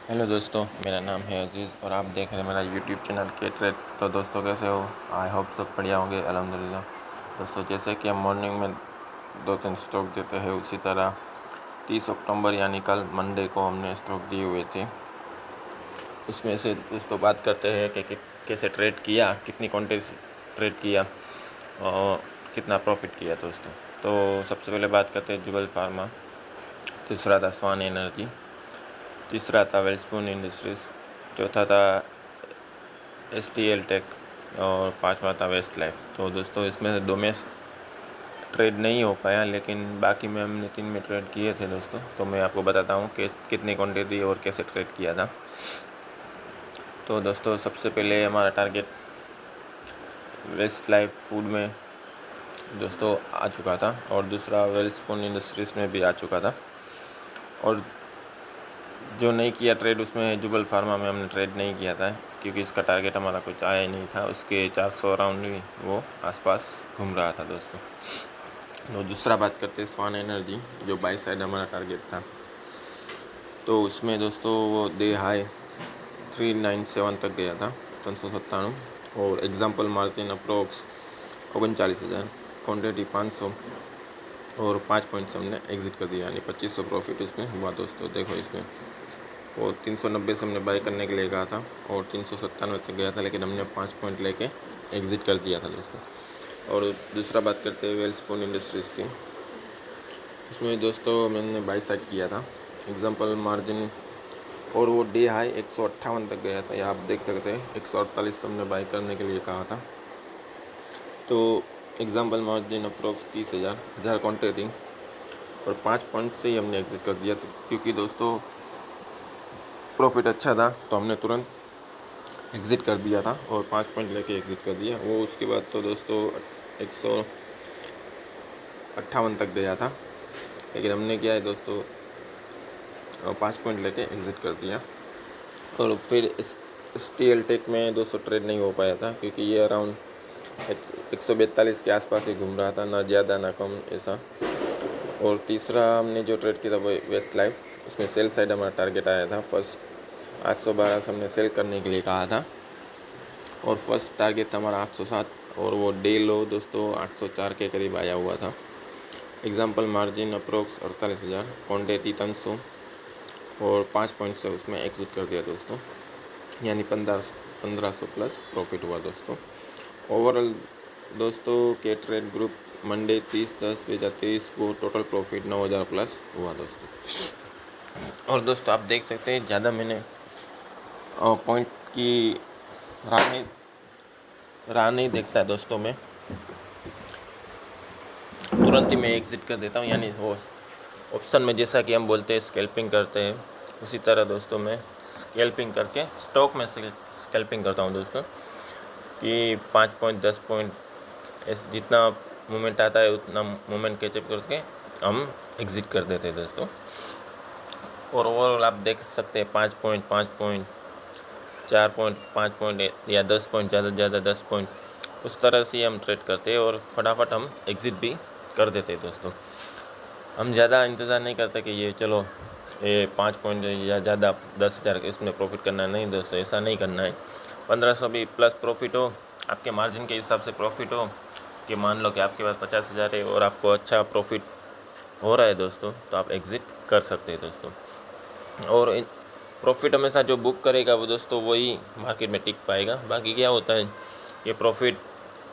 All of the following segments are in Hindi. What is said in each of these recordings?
हेलो दोस्तों, मेरा नाम है अजीज़ और आप देख रहे हैं मेरा यूट्यूब चैनल के ट्रेड। तो दोस्तों कैसे हो? आई होप सब बढ़िया होंगे, अल्हम्दुलिल्लाह। दोस्तों जैसे कि हम मॉर्निंग में 2-3 स्टॉक देते हैं, उसी तरह 30 अक्टूबर यानी कल मंडे को हमने स्टॉक दिए हुए थे। उसमें से दोस्तों बात करते हैं कि कैसे ट्रेड किया, कितनी क्वांटिटी ट्रेड किया और कितना प्रॉफिट किया दोस्तों। तो सबसे पहले बात करते हैं जुबल फार्मा, दूसरा था स्वान एनर्जी, तीसरा था वेलस्पून इंडस्ट्रीज़, चौथा था STL टेक और पांचवा था वेस्ट लाइफ। तो दोस्तों इसमें से 2 में ट्रेड नहीं हो पाया, लेकिन बाकी में हमने 3 में ट्रेड किए थे दोस्तों। तो मैं आपको बताता हूँ कि कितनी क्वांटिटी और कैसे ट्रेड किया था। तो दोस्तों सबसे पहले हमारा टारगेट वेस्ट लाइफ फूड में दोस्तों आ चुका था और दूसरा वेलस्पून इंडस्ट्रीज़ में भी आ चुका था। और जो नहीं किया ट्रेड उसमें जुबल फार्मा में हमने ट्रेड नहीं किया था, क्योंकि इसका टारगेट हमारा कुछ आया ही नहीं था। उसके 400 राउंड ही वो आसपास घूम रहा था दोस्तों। तो दूसरा बात करते हैं स्वान एनर्जी, जो बाई साइड हमारा टारगेट था। तो उसमें दोस्तों वो डे हाई 397 तक गया था, 397, और एग्जाम्पल मार्जिन अप्रोक्स 39,000, क्वान्टिटी 500 और 5 पॉइंट्स हमने एग्ज़िट कर दिया, यानी 2500 प्रॉफिट उसमें हुआ दोस्तों। देखो इसमें वो 390 से हमने बाई करने के लिए कहा था और 397 तक गया था, लेकिन हमने 5 पॉइंट लेके एग्ज़िट कर दिया था दोस्तों। और दूसरा बात करते हैं वेलस्पून इंडस्ट्रीज़ की। उसमें दोस्तों मैंने बाई साइड किया था, एग्जांपल मार्जिन, और वो डे हाई 158 तक गया था। ये आप देख सकते हैं 148 से हमने बाई करने के लिए कहा था। तो एग्जांपल मार्जिन अप्रोक्स 30,000 क्वान्टिटी और 5 पॉइंट से ही हमने एग्ज़िट कर दिया था, क्योंकि दोस्तों प्रॉफिट अच्छा था तो हमने तुरंत एग्ज़िट कर दिया था और 5 पॉइंट लेके एग्ज़िट कर दिया। वो उसके बाद तो दोस्तों 158 तक गया था, लेकिन हमने क्या है दोस्तों 5 पॉइंट लेके एग्ज़िट कर दिया। और फिर इस STL टेक में दोस्तों ट्रेड नहीं हो पाया था, क्योंकि ये अराउंड 142 के आसपास ही घूम रहा था, ना ज़्यादा ना कम ऐसा। और तीसरा हमने जो ट्रेड किया था वो वेस्ट लाइफ, उसमें सेल साइड हमारा टारगेट आया था। फर्स्ट 812 से हमने सेल करने के लिए कहा था और फर्स्ट टारगेट था हमारा 807, और वो डे लो दोस्तों 804 के करीब आया हुआ था। एग्जांपल मार्जिन अप्रोक्स 48,000, क्वान्टिटी 300 और 5 पॉइंट से उसमें एग्ज़िट कर दिया दोस्तों, यानी 1500 प्लस प्रॉफिट हुआ दोस्तों। ओवरऑल दोस्तों के ट्रेड ग्रुप मंडे 30/10/2023 को टोटल प्रॉफिट 9,000 प्लस हुआ दोस्तों। और दोस्तों आप देख सकते हैं ज़्यादा मैंने पॉइंट की राह नहीं देखता है दोस्तों। मैं तुरंत ही मैं एग्ज़िट कर देता हूँ, यानी वो ऑप्शन में जैसा कि हम बोलते हैं स्कैल्पिंग करते हैं, उसी तरह दोस्तों मैं स्कैल्पिंग करके स्टॉक में स्कैल्पिंग करता हूँ दोस्तों, कि 5 पॉइंट 10 पॉइंट ऐसे जितना मोमेंट आता है उतना मोमेंट कैचअप करके हम एग्ज़िट कर देते हैं दोस्तों। और ओवरऑल आप देख सकते हैं 5 पॉइंट 5 पॉइंट 4 पॉइंट 5 पॉइंट या 10 पॉइंट, ज़्यादा से ज़्यादा 10 पॉइंट, उस तरह से हम ट्रेड करते हैं और फटाफट हम एग्ज़िट भी कर देते हैं दोस्तों। हम ज़्यादा इंतज़ार नहीं करते कि ये चलो ये 5 पॉइंट या ज़्यादा 10,000 इसमें प्रॉफिट करना है, नहीं दोस्तों, ऐसा नहीं करना है। 1500 भी प्लस प्रॉफिट हो, आपके मार्जिन के हिसाब से प्रॉफिट हो, कि मान लो कि आपके पास 50,000 है और आपको अच्छा प्रॉफिट हो रहा है दोस्तों, तो आप एग्ज़िट कर सकते हैं दोस्तों। और प्रॉफिट हमेशा जो बुक करेगा वो दोस्तों वही मार्केट में टिक पाएगा। बाकी क्या होता है, ये प्रॉफिट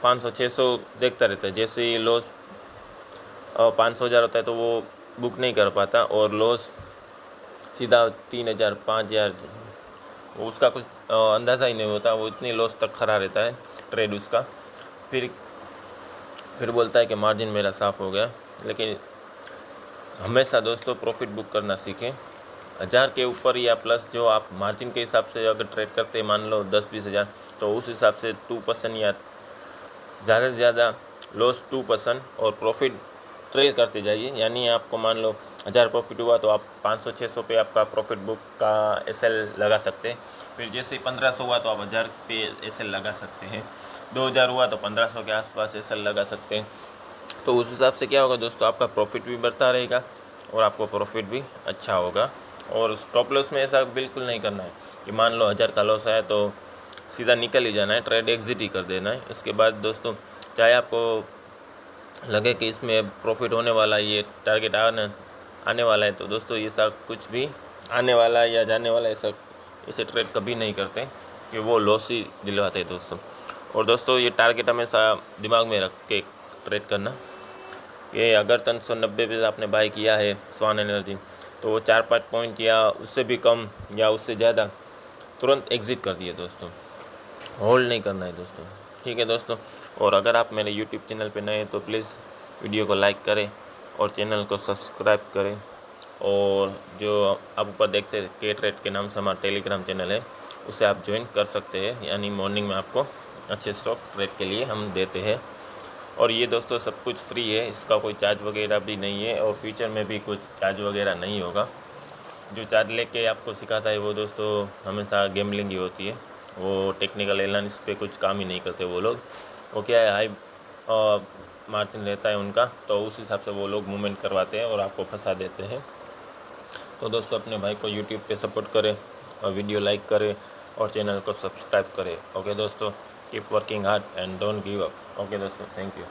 500-600 देखता रहता है, जैसे ही लॉस 500,000 होता है तो वो बुक नहीं कर पाता, और लॉस सीधा 3,000 5,000, उसका कुछ अंदाज़ा ही नहीं होता, वो इतनी लॉस तक खड़ा रहता है ट्रेड उसका। फिर बोलता है कि मार्जिन मेरा साफ़ हो गया। लेकिन हमेशा दोस्तों प्रॉफिट बुक करना सीखें। 1000 के ऊपर या प्लस जो आप मार्जिन के हिसाब से अगर ट्रेड करते हैं, मान लो 10-20 हज़ार, तो उस हिसाब से 2% या ज़्यादा से ज़्यादा लॉस 2% और प्रॉफिट ट्रेल करते जाइए। यानी आपको मान लो 1000 प्रॉफिट हुआ तो आप 500-600 पे आपका प्रॉफिट बुक का SL लगा सकते हैं। फिर जैसे ही 1500 हुआ तो आप 1000 पे SL लगा सकते हैं। 2000 हुआ तो 1500 के आसपास SL लगा सकते हैं। तो उस हिसाब से क्या होगा दोस्तों, आपका प्रॉफिट भी बढ़ता रहेगा और आपको प्रॉफिट भी अच्छा होगा। और स्टॉप लॉस में ऐसा बिल्कुल नहीं करना है कि मान लो 1000 का लॉस आया तो सीधा निकल ही जाना है, ट्रेड एग्जिट ही कर देना है। उसके बाद दोस्तों चाहे आपको लगे कि इसमें प्रॉफिट होने वाला है, ये टारगेट आने वाला है, तो दोस्तों ये सब कुछ भी आने वाला है या जाने वाला है ऐसे ट्रेड कभी नहीं करते कि वो लॉस ही दिलवाते हैं दोस्तों। और दोस्तों ये टारगेट हमेशा दिमाग में रख के ट्रेड करना। ये अगर 390 पे आपने बाय किया है स्वान एनर्जी, तो वो 4-5 पॉइंट या उससे भी कम या उससे ज़्यादा तुरंत एग्ज़िट कर दिए दोस्तों, होल्ड नहीं करना है दोस्तों। ठीक है दोस्तों, और अगर आप मेरे यूट्यूब चैनल पे नए हैं तो प्लीज़ वीडियो को लाइक करें और चैनल को सब्सक्राइब करें। और जो आप ऊपर देख सकते के ट्रेड के नाम से हमारा टेलीग्राम चैनल है, उसे आप ज्वाइन कर सकते हैं, यानी मॉर्निंग में आपको अच्छे स्टॉक ट्रेड के लिए हम देते हैं। और ये दोस्तों सब कुछ फ्री है, इसका कोई चार्ज वगैरह भी नहीं है और फ्यूचर में भी कुछ चार्ज वगैरह नहीं होगा। जो चार्ज लेके आपको सिखाता है वो दोस्तों हमेशा गैम्बलिंग ही होती है, वो टेक्निकल एनालिसिस पे कुछ काम ही नहीं करते वो लोग। वो क्या है, हाई मार्जिन रहता है उनका, तो उस हिसाब से वो लोग मूवमेंट करवाते हैं और आपको फंसा देते हैं। तो दोस्तों अपने भाई को यूट्यूब पे सपोर्ट करें और वीडियो लाइक करें और चैनल को सब्सक्राइब करें। ओके दोस्तों, keep working hard and don't give up. Okay दोस्तों, थैंक यू।